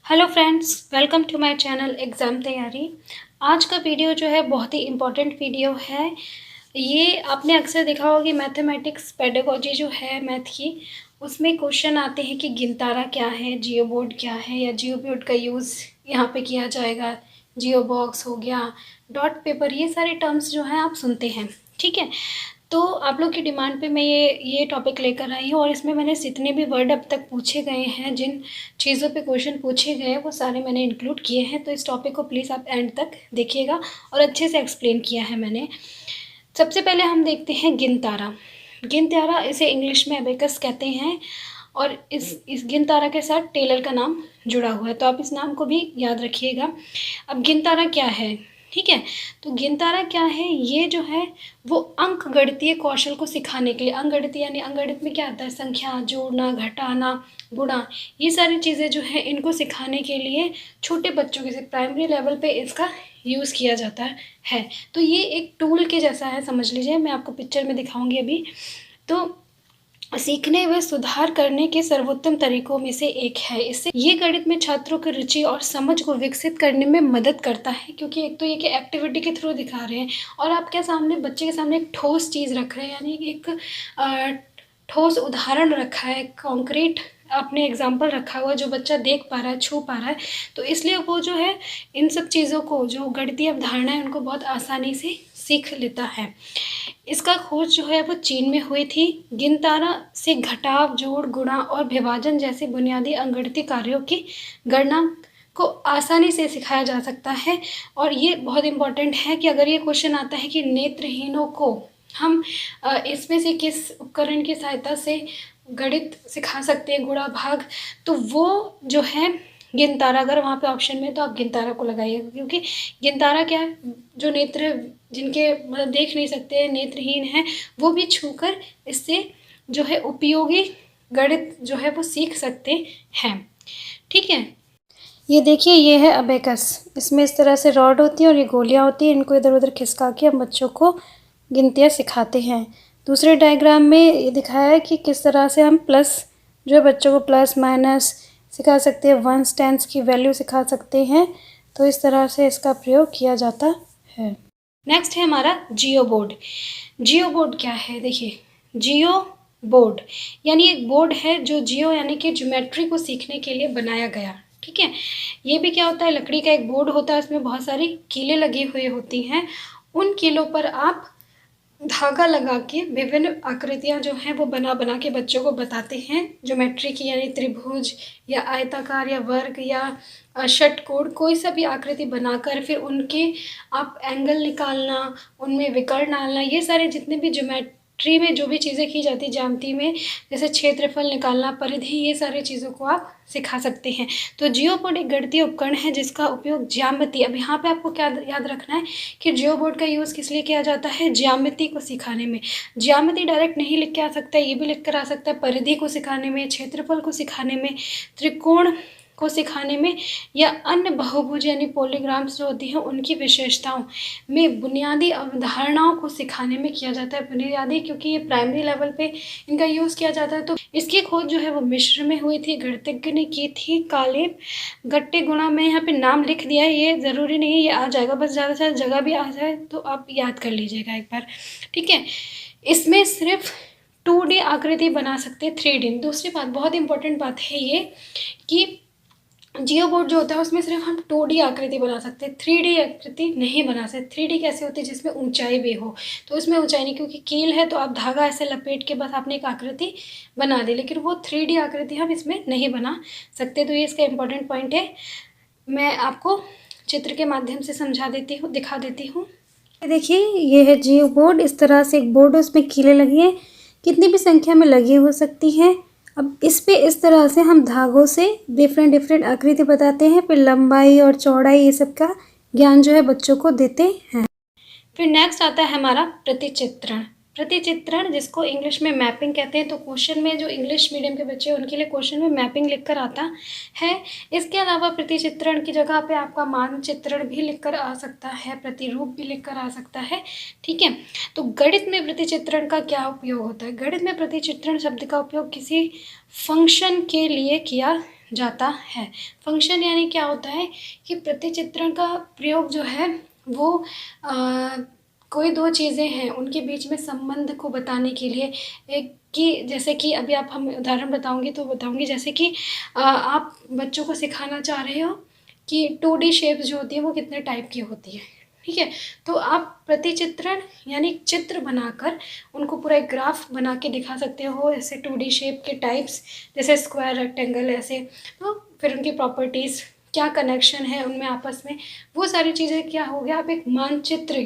Hello friends, welcome to my channel Exam Taiyari. आज का video जो है बहुत ही इम्पोर्टेंट वीडियो है। ये आपने अक्सर देखा होगा कि मैथमेटिक्स पेडागोजी जो है मैथ की, उसमें क्वेश्चन आते हैं कि गिनतारा क्या है, जियो बोर्ड क्या है या जियो बोर्ड का यूज़ यहाँ पे किया जाएगा, जियो बॉक्स हो गया, डॉट पेपर, ये सारे टर्म्स जो हैं आप सुनते हैं। ठीक है, तो आप लोग की डिमांड पे मैं ये टॉपिक लेकर आई हूँ और इसमें मैंने जितने भी वर्ड अब तक पूछे गए हैं, जिन चीज़ों पे क्वेश्चन पूछे गए हैं वो सारे मैंने इंक्लूड किए हैं। तो इस टॉपिक को प्लीज़ आप एंड तक देखिएगा और अच्छे से एक्सप्लेन किया है मैंने। सबसे पहले हम देखते हैं गिनतारा। गिनतारा इसे इंग्लिश में अबेकस कहते हैं और इस गिनतारा के साथ टेलर का नाम जुड़ा हुआ है, तो आप इस नाम को भी याद रखिएगा। अब गिनतारा क्या है, ठीक है, तो गिनतारा क्या है, ये जो है वो अंक गणितीय कौशल को सिखाने के लिए, अंक गणितीय यानी अंक गणित में क्या आता है, संख्या जोड़ना, घटाना, गुणा, ये सारी चीज़ें जो है इनको सिखाने के लिए छोटे बच्चों के प्राइमरी लेवल पे इसका यूज़ किया जाता है। तो ये एक टूल के जैसा है, समझ लीजिए। मैं आपको पिक्चर में दिखाऊंगी अभी। तो सीखने व सुधार करने के सर्वोत्तम तरीकों में से एक है। इससे ये गणित में छात्रों की रुचि और समझ को विकसित करने में मदद करता है, क्योंकि एक तो ये कि एक्टिविटी के थ्रू दिखा रहे हैं और आपके सामने, बच्चे के सामने एक ठोस चीज़ रख रहे हैं, यानी एक ठोस उदाहरण रखा है, कॉन्क्रीट आपने एग्जाम्पल रखा हुआ जो बच्चा देख पा रहा है, छू पा रहा है। तो इसलिए वो जो है इन सब चीज़ों को, जो गणितीय अवधारणा है, उनको बहुत आसानी से सीख लेता है। इसका खोज जो है वो चीन में हुई थी। गिनतारा से घटाव, जोड़, गुणा और विभाजन जैसे बुनियादी अंकगणितीय कार्यों की गणना को आसानी से सिखाया जा सकता है। और ये बहुत इम्पोर्टेंट है कि अगर ये क्वेश्चन आता है कि नेत्रहीनों को हम इसमें से किस उपकरण की सहायता से गणित सिखा सकते हैं, गुणा भाग, तो वो जो है गिनतारा, अगर वहाँ पे ऑप्शन में, तो आप गिनतारा को लगाइएगा, क्योंकि गिनतारा क्या है, जो नेत्र, जिनके मतलब देख नहीं सकते, नेत्रहीन हैं, वो भी छूकर इससे जो है उपयोगी गणित जो है वो सीख सकते हैं। ठीक है, ये देखिए, ये है अबेकस। इसमें इस तरह से रॉड होती है और ये गोलियां होती हैं, इनको इधर उधर खिसका के हम बच्चों को गिनतियाँ सिखाते हैं। दूसरे डायग्राम में ये दिखाया है कि किस तरह से हम प्लस, जो है बच्चों को प्लस माइनस सिखा सकते हैं, वंस टेंस की वैल्यू सिखा सकते हैं। तो इस तरह से इसका प्रयोग किया जाता है। नेक्स्ट है हमारा जियो बोर्ड। जियो बोर्ड क्या है, देखिए, जियो बोर्ड यानी एक बोर्ड है जो जियो यानी कि ज्योमेट्री को सीखने के लिए बनाया गया। ठीक है, ये भी क्या होता है, लकड़ी का एक बोर्ड होता है, उसमें बहुत सारी कीलें लगी हुई होती हैं। उन कीलों पर आप धागा लगा के विभिन्न आकृतियां जो हैं वो बना बना के बच्चों को बताते हैं, ज्योमेट्री की, यानी त्रिभुज या आयताकार या वर्ग या षटकोण, कोई सा भी आकृति बनाकर फिर उनके आप एंगल निकालना, उनमें विकर्ण डालना, ये सारे जितने भी ज्योमेट्री में जो भी चीज़ें की जाती है, ज्यामिति में, जैसे क्षेत्रफल निकालना, परिधि, ये सारी चीज़ों को आप सिखा सकते हैं। तो जियो बोर्ड एक गणितीय उपकरण है जिसका उपयोग ज्यामिति, अब यहाँ पे आपको क्या याद रखना है कि जियो बोर्ड का यूज़ किस लिए किया जाता है, ज्यामिति को सिखाने में। ज्यामिति डायरेक्ट नहीं लिख के आ सकता है, ये भी लिख कर आ सकता है, परिधि को सिखाने में, क्षेत्रफल को सिखाने में, त्रिकोण को सिखाने में, या अन्य बहुभुज यानी पॉलीग्राम्स जो होती हैं उनकी विशेषताओं में, बुनियादी अवधारणाओं को सिखाने में किया जाता है। बुनियादी, क्योंकि ये प्राइमरी लेवल पे इनका यूज़ किया जाता है। तो इसकी खोज जो है वो मिस्र में हुई थी, गणितज्ञ ने की थी, कालेब गट्टे गुणा। मैं यहाँ पे नाम लिख दिया है, ये ज़रूरी नहीं है ये आ जाएगा, बस ज़्यादा से ज़्यादा जगह भी आ जाए तो आप याद कर लीजिएगा एक बार। ठीक है, इसमें सिर्फ 2D आकृति बना सकते हैं, 3D। दूसरी बात, बहुत इंपॉर्टेंट बात है ये कि जियो बोर्ड जो होता है उसमें सिर्फ हम 2D आकृति बना सकते हैं, 3D आकृति नहीं बना सकते। 3D कैसे होती है, जिसमें ऊंचाई भी हो, तो उसमें ऊंचाई नहीं, क्योंकि कील है तो आप धागा ऐसे लपेट के बस आपने एक आकृति बना दी, लेकिन वो 3D आकृति हम इसमें नहीं बना सकते। तो ये इसका इम्पोर्टेंट पॉइंट है, मैं आपको चित्र के माध्यम से समझा देती हूँ, दिखा देती हूँ। देखिए, ये है जियो बोर्ड। इस तरह से एक बोर्ड है, उसमें कीलें लगी हैं, कितनी भी संख्या में लगी हो सकती हैं। अब इस पे इस तरह से हम धागों से डिफरेंट आकृति बताते हैं, फिर लंबाई और चौड़ाई, ये सब का ज्ञान जो है बच्चों को देते हैं। फिर नेक्स्ट आता है हमारा प्रतिचित्रण। प्रतिचित्रण, जिसको इंग्लिश में मैपिंग कहते हैं। तो क्वेश्चन में जो इंग्लिश मीडियम के बच्चे हैं उनके लिए क्वेश्चन में मैपिंग लिखकर आता है। इसके अलावा प्रतिचित्रण की जगह पे आपका मानचित्रण भी लिखकर आ सकता है, प्रतिरूप भी लिखकर आ सकता है। ठीक है, तो गणित में प्रतिचित्रण का क्या उपयोग होता है? गणित में प्रतिचित्रण शब्द का उपयोग किसी फंक्शन के लिए किया जाता है। फंक्शन यानी क्या होता है कि प्रतिचित्रण का प्रयोग जो है वो कोई दो चीज़ें हैं उनके बीच में संबंध को बताने के लिए, एक कि जैसे कि अभी आप हम उदाहरण बताऊंगी जैसे कि आप बच्चों को सिखाना चाह रहे हो कि 2D शेप्स जो होती है वो कितने टाइप की होती है। ठीक है, तो आप प्रतिचित्रण यानी चित्र बनाकर उनको पूरा एक ग्राफ बना के दिखा सकते हो, ऐसे 2D शेप के टाइप्स, जैसे स्क्वायर, रेक्टेंगल, ऐसे। तो फिर उनकी प्रॉपर्टीज़, क्या कनेक्शन है उनमें आपस में, वो सारी चीज़ें क्या हो गया, आप एक मानचित्र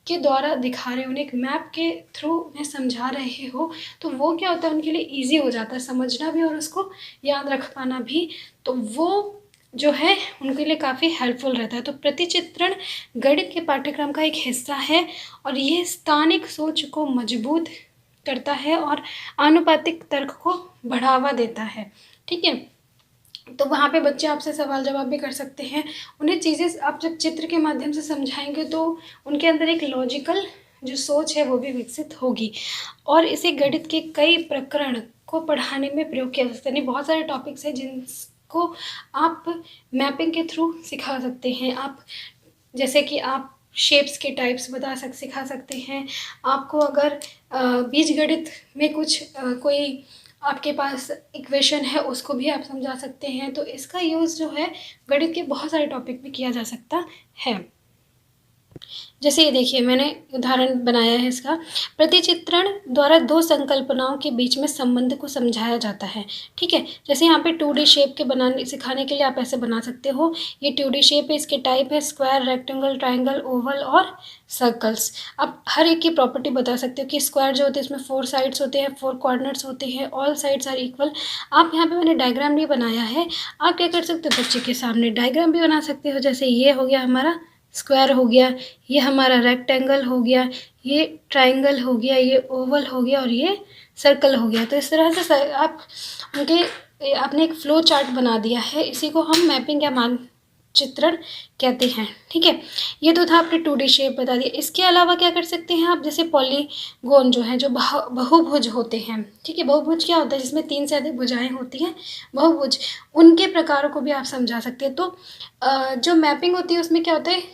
के द्वारा दिखा रहे हो, उन्हें एक मैप के थ्रू में समझा रहे हो। तो वो क्या होता है, उनके लिए ईजी हो जाता है समझना भी और उसको याद रख पाना भी। तो वो जो है उनके लिए काफ़ी हेल्पफुल रहता है। तो प्रतिचित्रण गणित के पाठ्यक्रम का एक हिस्सा है और ये स्थानिक सोच को मजबूत करता है और आनुपातिक तर्क को बढ़ावा देता है। ठीक है, तो वहाँ पे बच्चे आपसे सवाल जवाब भी कर सकते हैं। उन्हें चीज़ें आप जब चित्र के माध्यम से समझाएंगे तो उनके अंदर एक लॉजिकल जो सोच है वो भी विकसित होगी और इसे गणित के कई प्रकरण को पढ़ाने में प्रयोग किया जा सकता है। यानी बहुत सारे टॉपिक्स हैं जिनको आप मैपिंग के थ्रू सिखा सकते हैं। आप जैसे कि आप शेप्स के टाइप्स सिखा सकते हैं। आपको अगर बीजगणित में कुछ कोई आपके पास इक्वेशन है उसको भी आप समझा सकते हैं। तो इसका यूज़ जो है गणित के बहुत सारे टॉपिक में किया जा सकता है। जैसे ये देखिए मैंने उदाहरण बनाया है इसका, प्रतिचित्रण द्वारा दो संकल्पनाओं के बीच में संबंध को समझाया जाता है। ठीक है, जैसे यहाँ पे 2D शेप के बनाने सिखाने के लिए आप ऐसे बना सकते हो। ये 2D शेप है, इसके टाइप है स्क्वायर, रेक्टेंगल, ट्राइंगल, ओवल और सर्कल्स। आप हर एक की प्रॉपर्टी बता सकते हो कि स्क्वायर जो होते हैं इसमें 4 साइड्स होते हैं, 4 कॉर्नर्स होते हैं, ऑल साइड्स आर इक्वल। आप यहाँ पे मैंने डायग्राम नहीं बनाया है, आप क्या कर सकते हो, बच्चे के सामने डायग्राम भी बना सकते हो। जैसे ये हो गया हमारा स्क्वायर हो गया, ये हमारा रेक्टेंगल हो गया, ये ट्राइंगल हो गया, ये ओवल हो गया और ये सर्कल हो गया। तो इस तरह से आप उनके आपने एक फ्लो चार्ट बना दिया है। इसी को हम मैपिंग या मानचित्रण कहते हैं। ठीक है, ये तो था आपने 2D शेप बता दिया। इसके अलावा क्या कर सकते हैं आप, जैसे पॉलीगोन जो है, जो बहुभुज होते हैं। ठीक है, बहुभुज क्या होता है, जिसमें 3 से अधिक भुजाएं होती हैं, बहुभुज, उनके प्रकारों को भी आप समझा सकते हैं। तो जो मैपिंग होती है उसमें क्या होता है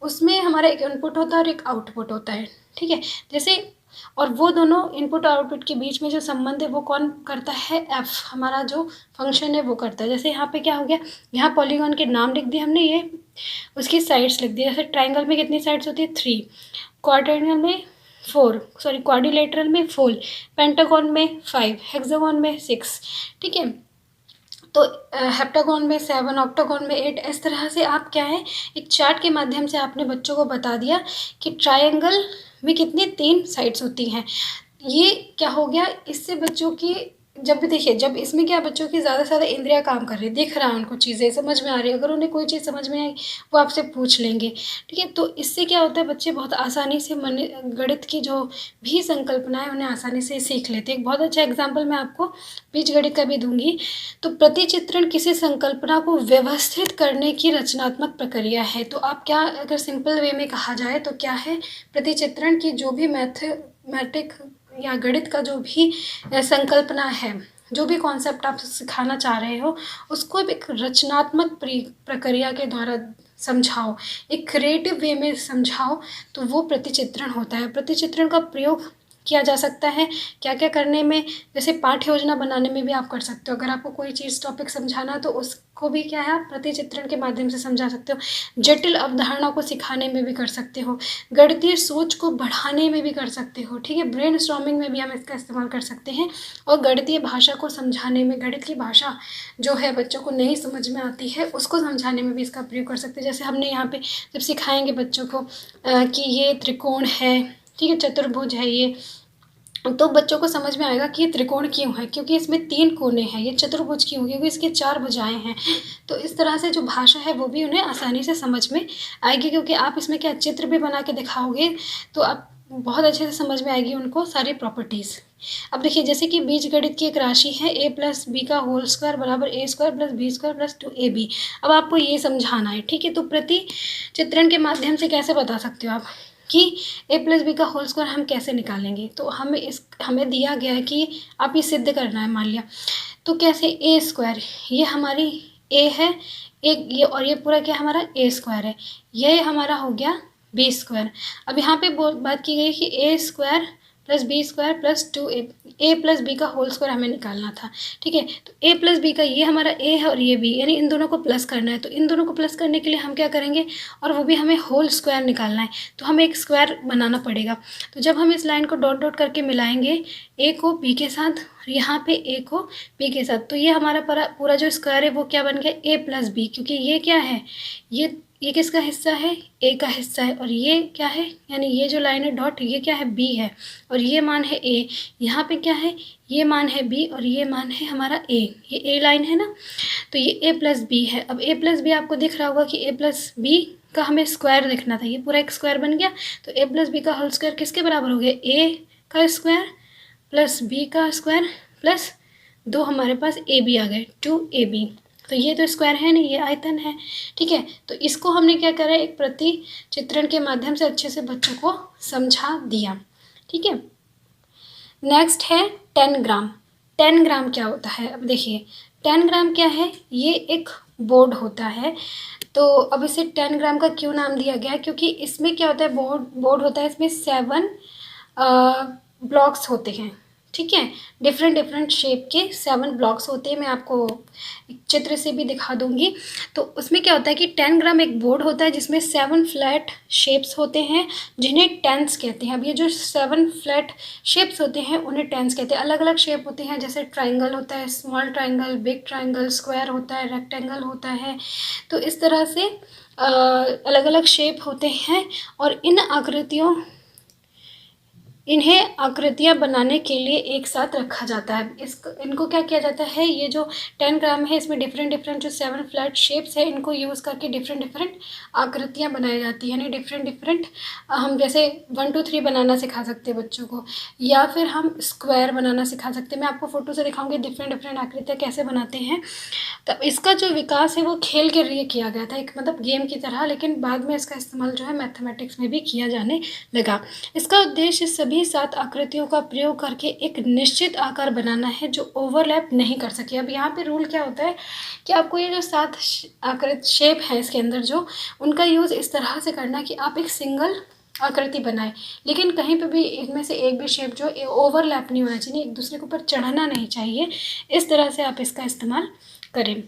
उसमें हमारा एक इनपुट होता है और एक आउटपुट होता है। ठीक है, जैसे और वो दोनों इनपुट और आउटपुट के बीच में जो संबंध है वो कौन करता है, एफ, हमारा जो फंक्शन है वो करता है। जैसे यहाँ पे क्या हो गया, यहाँ पॉलीगॉन के नाम लिख दिए हमने, ये उसकी साइड्स लिख दी। जैसे ट्राइंगल में कितनी साइड्स होती है, 3, क्वाड्रेंगल में 4, सॉरी क्वाड्रिलेटरल में 4, पेंटागन में 5, हेक्सागन में 6। ठीक है, तो हेप्टागन में 7, ऑक्टागन में 8। इस तरह से आप क्या है, एक चार्ट के माध्यम से आपने बच्चों को बता दिया कि ट्रायंगल में कितनी 3 साइड्स होती हैं। ये क्या हो गया, इससे बच्चों की जब भी देखिए, जब इसमें क्या बच्चों की ज़्यादा से ज़्यादा इंद्रियाँ काम कर रही है, दिख रहा है उनको, चीज़ें समझ में आ रही है। अगर उन्हें कोई चीज़ समझ में आई वो आपसे पूछ लेंगे। ठीक है, तो इससे क्या होता है, बच्चे बहुत आसानी से गणित की जो भी संकल्पनाएं उन्हें आसानी से सीख लेते हैं। एक बहुत अच्छा एग्जाम्पल मैं आपको बीजगणित का भी दूंगी। तो प्रतिचित्रण किसी संकल्पना को व्यवस्थित करने की रचनात्मक प्रक्रिया है। तो आप क्या, अगर सिंपल वे में कहा जाए तो क्या है, प्रतिचित्रण की जो भी मैथमेटिक या गणित का जो भी संकल्पना है, जो भी कॉन्सेप्ट आप सिखाना चाह रहे हो, उसको एक रचनात्मक प्रक्रिया के द्वारा समझाओ, एक क्रिएटिव वे में समझाओ, तो वो प्रतिचित्रण होता है। प्रतिचित्रण का प्रयोग किया जा सकता है क्या क्या करने में, जैसे पाठ्य योजना बनाने में भी आप कर सकते हो। अगर आपको कोई चीज़ टॉपिक समझाना तो उसको भी क्या है, आप प्रतिचित्रण के माध्यम से समझा सकते हो। जटिल अवधारणा को सिखाने में भी कर सकते हो, गणितीय सोच को बढ़ाने में भी कर सकते हो। ठीक है, ब्रेनस्टॉर्मिंग में भी हम इसका इस्तेमाल कर सकते हैं और गणितीय भाषा को समझाने में, गणित की भाषा जो है बच्चों को नहीं समझ में आती है उसको समझाने में भी इसका प्रयोग कर सकते हैं। जैसे हमने यहाँ पे जब सिखाएंगे बच्चों को कि ये त्रिकोण है, ठीक है, चतुर्भुज है ये, तो बच्चों को समझ में आएगा कि ये त्रिकोण क्यों है, क्योंकि इसमें 3 कोने हैं। ये चतुर्भुज क्यों, क्योंकि इसके 4 भुजाएं हैं। तो इस तरह से जो भाषा है वो भी उन्हें आसानी से समझ में आएगी, क्योंकि आप इसमें क्या चित्र भी बना के दिखाओगे तो आप बहुत अच्छे से समझ में आएगी उनको सारी प्रॉपर्टीज़। अब देखिए, जैसे कि बीजगणित की एक राशि है a प्लस बी का होल स्क्वायर बराबर a square plus B square plus 2ab। अब आपको ये समझाना है, ठीक है। तो प्रति चित्रण के माध्यम से कैसे बता सकते हो आप कि a प्लस बी का होल स्क्वायर हम कैसे निकालेंगे। तो हमें दिया गया है कि आप ये सिद्ध करना है, मान लिया। तो कैसे, a स्क्वायर, ये हमारी a है एक, ये और ये पूरा क्या हमारा a स्क्वायर है, ये हमारा हो गया बी स्क्वायर। अब यहाँ पे बात की गई कि A square plus B square plus 2a, A plus B का होल स्क्वायर हमें निकालना था, ठीक है। तो ए प्लस बी का ये हमारा ए है और ये बी, यानी इन दोनों को प्लस करना है। तो इन दोनों को प्लस करने के लिए हम क्या करेंगे, और वो भी हमें होल स्क्वायर निकालना है, तो हमें एक स्क्वायर बनाना पड़ेगा। तो जब हम इस लाइन को डॉट डॉट करके मिलाएंगे, ए को बी के साथ और यहाँ पे ए को बी के साथ, तो ये हमारा पूरा जो स्क्वायर है वो क्या बन गया, ए प्लस बी। क्योंकि ये क्या है, ये किसका हिस्सा है, ए का हिस्सा है, और ये क्या है, यानी ये जो लाइन है डॉट, ये क्या है, बी है, और ये मान है ए। यहाँ पे क्या है, ये मान है बी और ये मान है हमारा ए, ये ए लाइन है ना। तो ये ए प्लस बी है। अब ए प्लस बी आपको दिख रहा होगा कि ए प्लस बी का हमें स्क्वायर देखना था, ये पूरा एक स्क्वायर बन गया। तो ए प्लस बी का होल स्क्वायर किसके बराबर हो गया, ए का स्क्वायर प्लस बी का स्क्वायर प्लस 2 हमारे पास ए बी आ गए, 2ab। तो ये तो स्क्वायर है नहीं, ये आयतन है, ठीक है। तो इसको हमने क्या करा, एक प्रति चित्रण के माध्यम से अच्छे से बच्चों को समझा दिया, ठीक है। नेक्स्ट है 10 ग्राम। 10 ग्राम क्या होता है, अब देखिए 10 ग्राम क्या है, ये एक बोर्ड होता है। तो अब इसे 10 ग्राम का क्यों नाम दिया गया, क्योंकि इसमें क्या होता है, बोर्ड होता है, इसमें 7 ब्लॉक्स होते हैं, ठीक है। डिफरेंट शेप के 7 ब्लॉक्स होते हैं। मैं आपको एक चित्र से भी दिखा दूंगी। तो उसमें क्या होता है कि 10 ग्राम एक बोर्ड होता है जिसमें 7 फ्लैट शेप्स होते हैं जिन्हें टेंस कहते हैं। अब ये जो 7 फ्लैट शेप्स होते हैं उन्हें टेंस कहते हैं। अलग अलग शेप होते हैं, जैसे ट्राइंगल होता है, small triangle, big triangle, square होता है, रेक्टेंगल होता है। तो इस तरह से अलग अलग शेप होते हैं और इन्हें आकृतियाँ बनाने के लिए एक साथ रखा जाता है। इनको क्या किया जाता है, ये जो 10 ग्राम है इसमें डिफरेंट जो 7 फ्लैट शेप्स है इनको यूज़ करके डिफरेंट आकृतियाँ बनाई जाती हैं। यानी डिफरेंट हम जैसे 1 2 3 बनाना सिखा सकते हैं बच्चों को, या फिर हम स्क्वायर बनाना सिखा सकते हैं। मैं आपको फ़ोटो से दिखाऊंगी डिफरेंट आकृतियाँ कैसे बनाते हैं। तब इसका जो विकास है वो खेल के लिए किया गया था, एक मतलब गेम की तरह, लेकिन बाद में इसका इस्तेमाल जो है मैथमेटिक्स में भी किया जाने लगा। इसका उद्देश्य सभी 7 आकृतियों का प्रयोग करके एक निश्चित आकार बनाना है जो ओवरलैप नहीं कर सके। अब यहाँ पे रूल क्या होता है कि आपको ये जो 7 आकृति शेप है इसके अंदर जो, उनका यूज़ इस तरह से करना कि आप एक सिंगल आकृति बनाए, लेकिन कहीं पे भी इनमें से एक भी शेप जो ओवरलैप नहीं होना चाहिए, एक दूसरे के ऊपर चढ़ना नहीं चाहिए। इस तरह से आप इसका इस्तेमाल करें।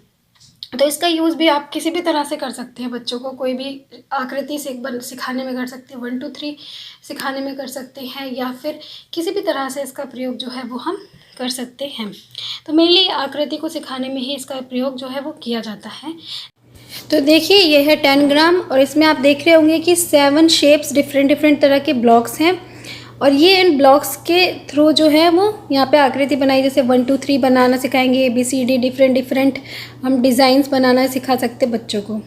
तो इसका यूज़ भी आप किसी भी तरह से कर सकते हैं। बच्चों को कोई भी आकृति से सिखाने में कर सकते हैं, 1 2 3 सिखाने में कर सकते हैं, या फिर किसी भी तरह से इसका प्रयोग जो है वो हम कर सकते हैं। तो मेनली आकृति को सिखाने में ही इसका प्रयोग जो है वो किया जाता है। तो देखिए ये है 10 ग्राम और इसमें आप देख रहे होंगे कि 7 शेप्स डिफरेंट तरह के ब्लॉक्स हैं और ये इन ब्लॉक्स के थ्रू जो है वो यहाँ पे आकृति बनाई, जैसे 1 2 3 बनाना सिखाएंगे, ABCD डिफरेंट हम डिज़ाइंस बनाना सिखा सकते बच्चों को।